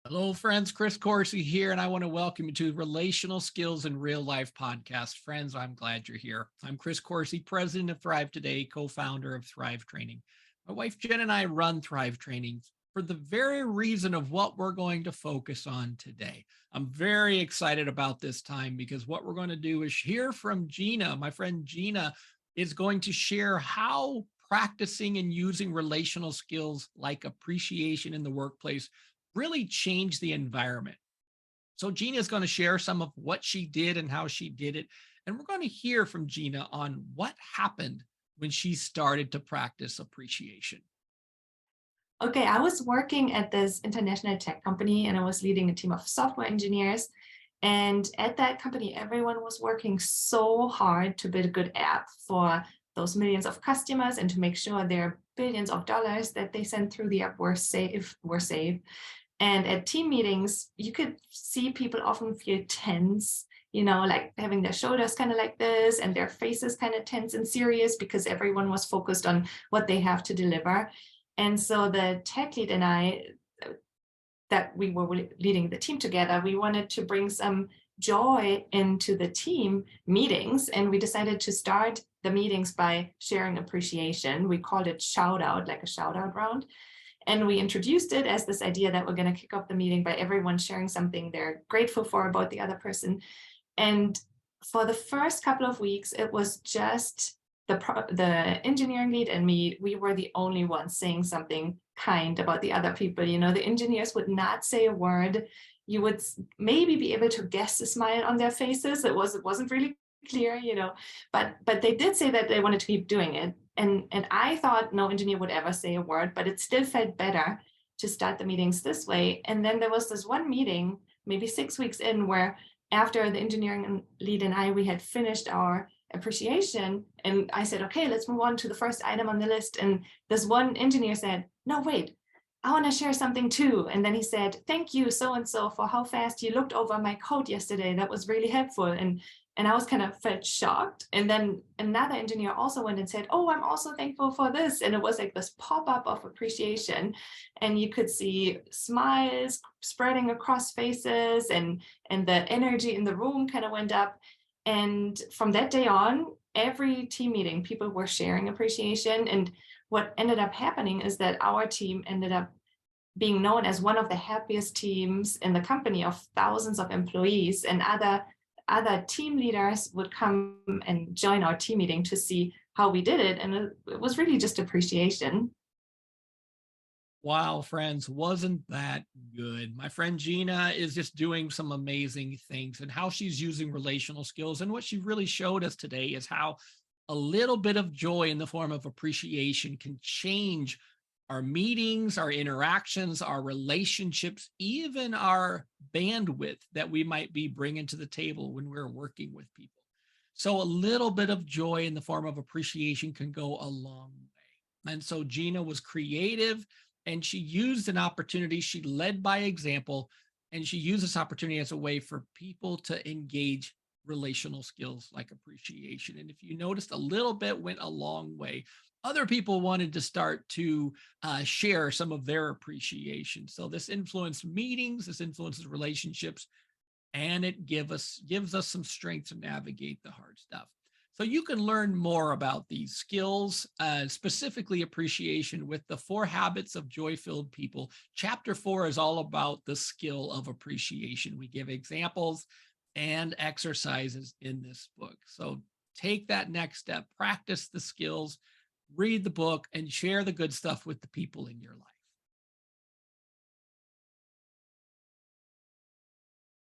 Hello, friends. Chris Corsi here, and I want to welcome you to Relational Skills in Real Life podcast. Friends, I'm glad you're here. I'm Chris Corsi, president of Thrive Today, co founder of Thrive Training. My wife, Jen, and I run Thrive Training for the very reason of what we're going to focus on today. I'm very excited about this time because what we're going to do is hear from Gina. My friend Gina is going to share how practicing and using relational skills like appreciation in the workplace really change the environment. So Gina is going to share some of what she did and how she did it. And we're going to hear from Gina on what happened when she started to practice appreciation. Okay, I was working at this international tech company and I was leading a team of software engineers. And at that company, everyone was working so hard to build a good app for those millions of customers and to make sure their billions of dollars that they sent through the app were safe. And at team meetings, you could see people often feel tense, like having their shoulders kind of like this and their faces kind of tense and serious because everyone was focused on what they have to deliver. And so the tech lead and I, that we were leading the team together, we wanted to bring some joy into the team meetings. And we decided to start the meetings by sharing appreciation. We called it shout out, like a shout out round. And we introduced it as this idea that we're going to kick off the meeting by everyone sharing something they're grateful for about the other person. And for the first couple of weeks, it was just the engineering lead and me. We were the only ones saying something kind about the other people. The engineers would not say a word. You would maybe be able to guess the smile on their faces. It wasn't really clear, but they did say that they wanted to keep doing it. And I thought no engineer would ever say a word, but it still felt better to start the meetings this way. And then there was this one meeting, maybe 6 weeks in, where after the engineering lead and we had finished our appreciation, and I said, okay, let's move on to the first item on the list. And this one engineer said, no, wait, I want to share something too. And then he said, thank you, so-and-so, for how fast you looked over my code yesterday. That was really helpful. And I was kind of felt shocked. And then another engineer also went and said, oh, I'm also thankful for this. And it was like this pop-up of appreciation. And you could see smiles spreading across faces, and the energy in the room kind of went up. And from that day on, every team meeting, people were sharing appreciation. And what ended up happening is that our team ended up being known as one of the happiest teams in the company of thousands of employees, and other team leaders would come and join our team meeting to see how we did it. And it was really just appreciation. Wow, friends, wasn't that good? My friend Gina is just doing some amazing things and how she's using relational skills. And what she really showed us today is how a little bit of joy in the form of appreciation can change our meetings, our interactions, our relationships, even our bandwidth that we might be bringing to the table when we're working with people. So a little bit of joy in the form of appreciation can go a long way. And so Gina was creative and she used an opportunity. She led by example, and she used this opportunity as a way for people to engage relational skills like appreciation. And if you noticed, a little bit went a long way. Other people wanted to start to share some of their appreciation. So this influenced meetings, this influences relationships, and it gives us some strength to navigate the hard stuff. So you can learn more about these skills, specifically appreciation, with the 4 Habits of Joy-Filled People. Chapter 4 is all about the skill of appreciation. We give examples and exercises in this book. So take that next step, practice the skills, read the book, and share the good stuff with the people in your life.